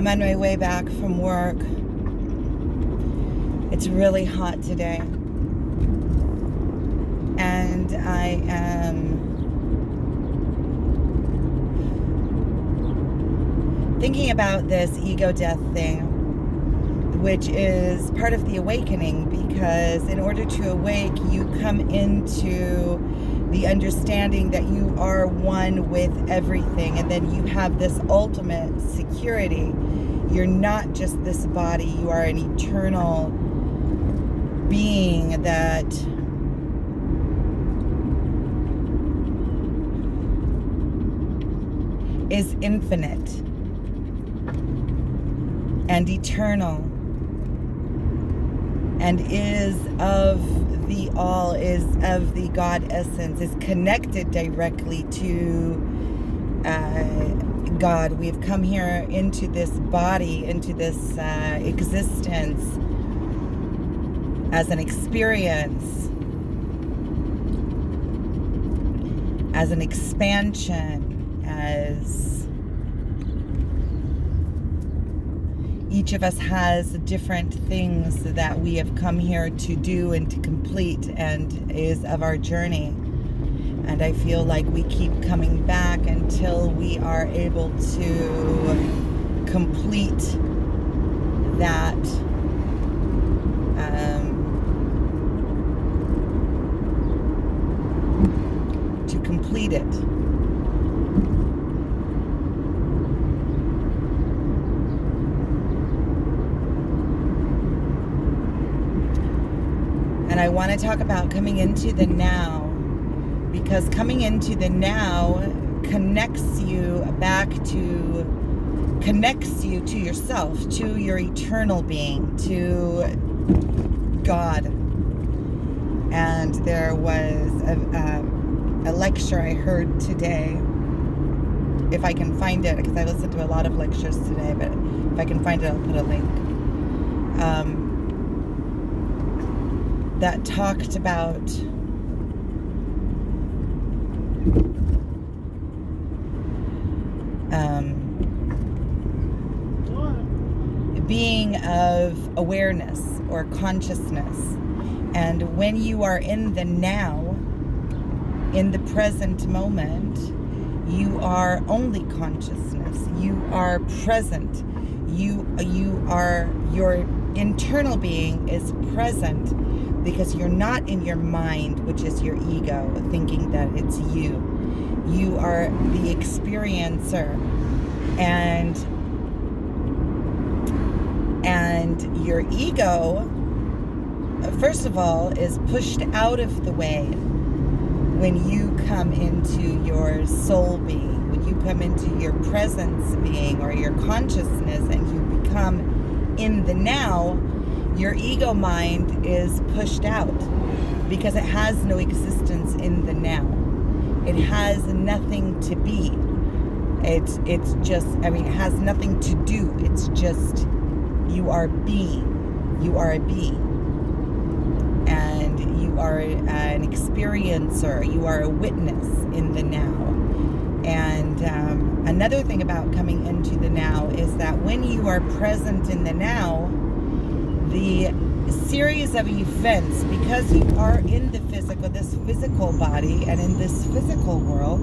I'm on my way back from work. It's really hot today. And I am thinking about this ego death thing, which is part of the awakening, because in order to awake, you come into the understanding that you are one with everything, and then you have this ultimate security. You're not just this body, you are an eternal being that is infinite and eternal and is of the all, is of the God essence, is connected directly to God. We've come here into this body, into this existence as an experience, as an expansion, as each of us has different things that we have come here to do and to complete, and is of our journey. And I feel like we keep coming back until we are able to complete that it. And I want to talk about coming into the now, because coming into the now connects you to yourself, to your eternal being, to God. And there was a lecture I heard today, if I can find it, because I listened to a lot of lectures today, but if I can find it, I'll put a link, that talked about being of awareness or consciousness. And when you are in the now, in the present moment, you are only consciousness. You are present. You are, your internal being is present, because you're not in your mind, which is your ego, thinking that it's you. You are the experiencer, and your ego, first of all, is pushed out of the way when you come into your soul being, when you come into your presence being or your consciousness, and you become in the now. Your ego mind is pushed out because it has no existence in the now. It has nothing to be. It's just, it has nothing to do. It's just, you are being. You are a being. And you are an experiencer. You are a witness in the now. And another thing about coming into the now is that when you are present in the now, the series of events, because you are in the physical, this physical body, and in this physical world,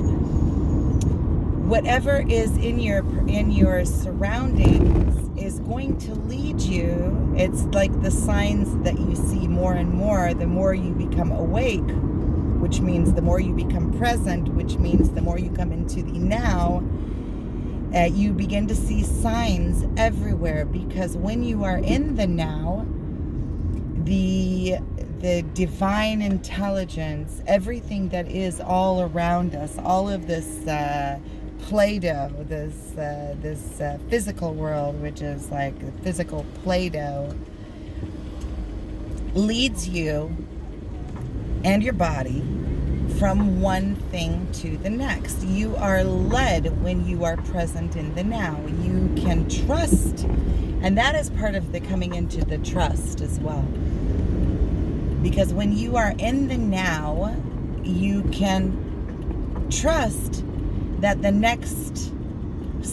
whatever is in your surroundings is going to lead you. It's like the signs that you see more and more, the more you become awake, which means the more you become present, which means the more you come into the now, you begin to see signs everywhere. Because when you are in the now, the divine intelligence, everything that is all around us, all of this Play-Doh, this physical world, which is like physical Play-Doh, leads you and your body from one thing to the next. You are led when you are present in the now. You can trust, and that is part of the coming into the trust as well. Because when you are in the now, you can trust that the next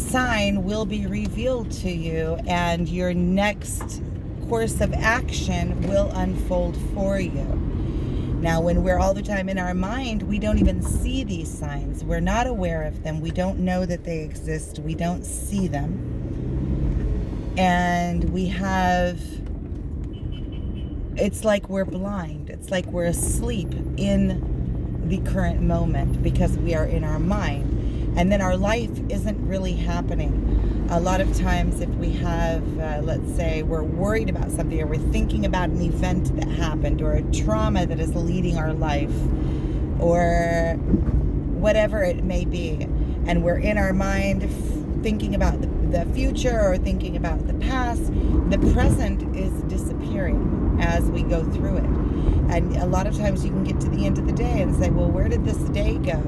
sign will be revealed to you, and your next course of action will unfold for you. Now, when we're all the time in our mind, we don't even see these signs. We're not aware of them. We don't know that they exist. We don't see them. And it's like we're blind. It's like we're asleep in the current moment because we are in our mind. And then our life isn't really happening. A lot of times if we have, let's say, we're worried about something, or we're thinking about an event that happened, or a trauma that is leading our life, or whatever it may be, and we're in our mind thinking about the future or thinking about the past, the present is disappearing as we go through it. And a lot of times you can get to the end of the day and say, well, where did this day go?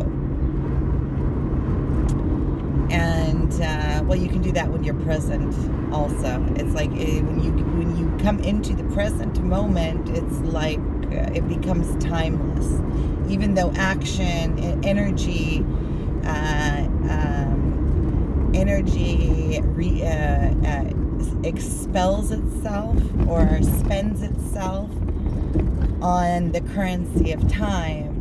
And well, you can do that when you're present also. It's like when you come into the present moment, it's like it becomes timeless. Even though action, energy expels itself or spends itself on the currency of time.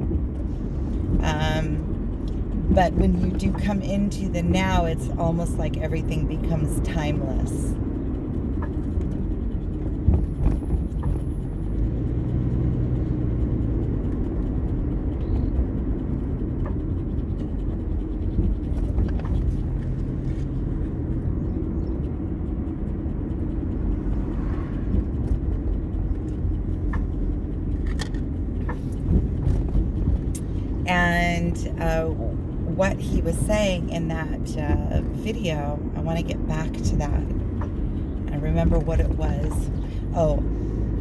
But when you do come into the now, it's almost like everything becomes timeless. And what he was saying in that video, I want to get back to that. I remember what it was. Oh,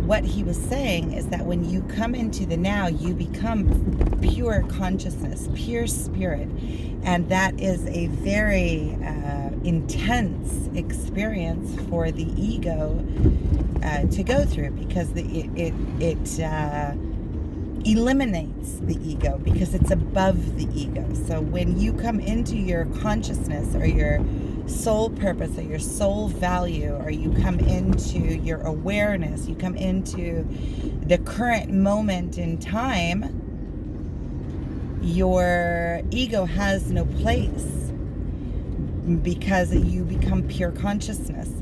what he was saying is that when you come into the now, you become pure consciousness, pure spirit. And that is a very intense experience for the ego to go through, because it eliminates the ego, because it's above the ego. So when you come into your consciousness, or your soul purpose, or your soul value, or you come into your awareness, you come into the current moment in time, your ego has no place, because you become pure consciousness.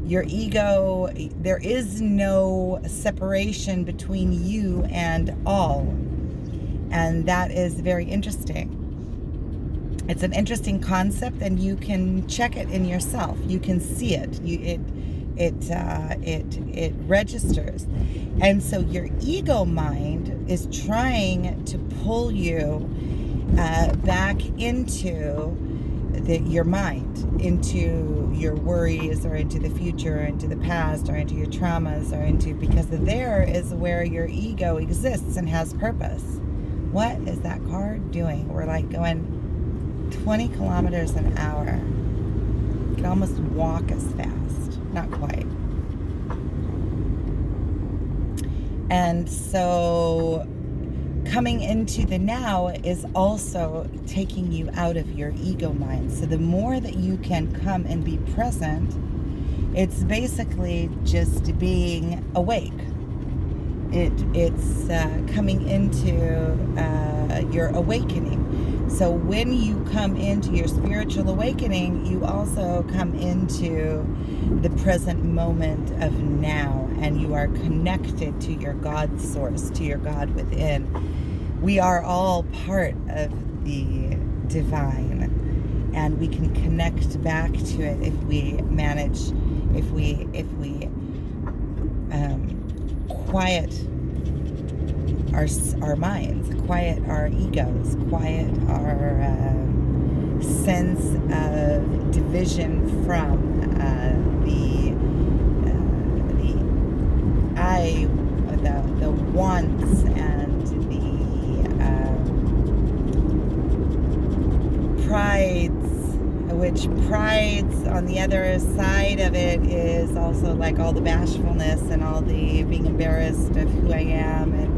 Your ego, there is no separation between you and all. And that is very interesting. It's an interesting concept, and you can check it in yourself. You can see it. It registers. And so your ego mind is trying to pull you back into your mind, into your worries, or into the future, or into the past, or into your traumas, or because there is where your ego exists and has purpose. What is that car doing? We're like going 20 kilometers an hour. You can almost walk as fast. Not quite. And so coming into the now is also taking you out of your ego mind. So the more that you can come and be present, it's basically just being awake. It's coming into your awakening. So when you come into your spiritual awakening, you also come into the present moment of now, and you are connected to your God source, to your God within. We are all part of the divine, and we can connect back to it if we manage, if we quiet our minds, quiet our egos, quiet our sense of division from the I, the wants, and the prides, which prides on the other side of it is also like all the bashfulness and all the being embarrassed of who I am. And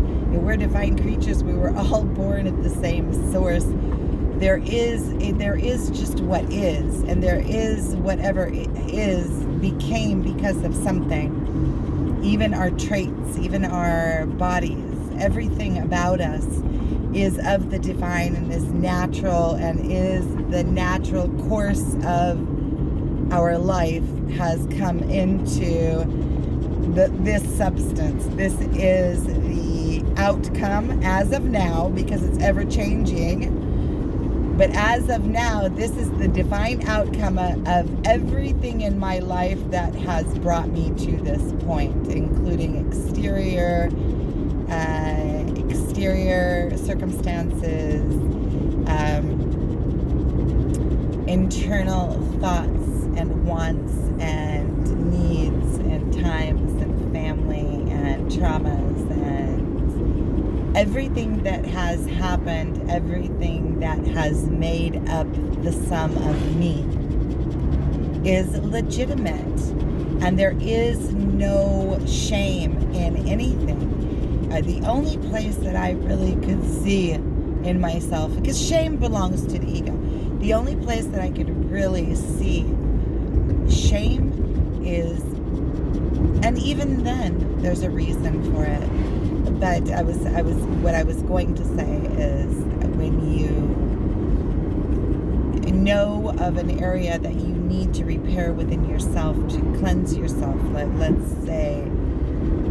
we're divine creatures. We were all born at the same source. there is just what is, and there is whatever it is became because of something. Even our traits, even our bodies, everything about us is of the divine and is natural and is the natural course of our life has come into this substance. This is the outcome as of now, because it's ever changing. But as of now, this is the divine outcome of everything in my life that has brought me to this point, including exterior circumstances, internal thoughts and wants and needs and times and family and traumas and everything that has happened, everything that has made up the sum of me is legitimate, and there is no shame in anything. The only place that I really could see in myself, because shame belongs to the ego, the only place that I could really see shame is, and even then there's a reason for it. But what I was going to say is, when you know of an area that you need to repair within yourself to cleanse yourself, let's say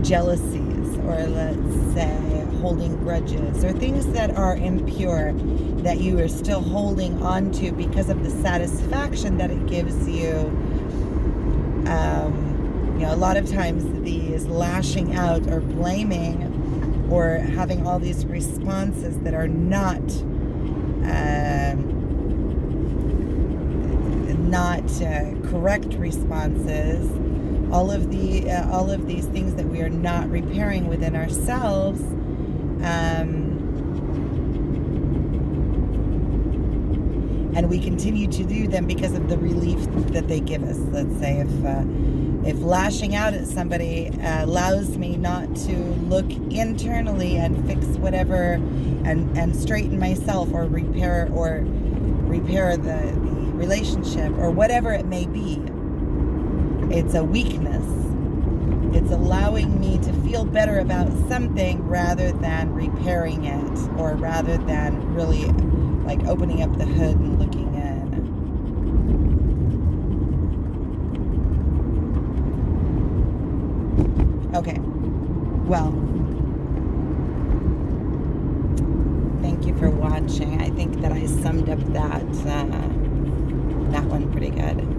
jealousies, or let's say holding grudges, or things that are impure that you are still holding on to because of the satisfaction that it gives you. A lot of times these lashing out or blaming or having all these responses that are not correct responses, all of these things that we are not repairing within ourselves, and we continue to do them because of the relief that they give us. Let's say if lashing out at somebody allows me not to look internally and fix whatever and straighten myself or repair the relationship or whatever it may be, it's a weakness. It's allowing me to feel better about something rather than repairing it, or rather than really like opening up the hood and looking in. Okay, well, thank you for watching. I think that I summed up that one pretty good.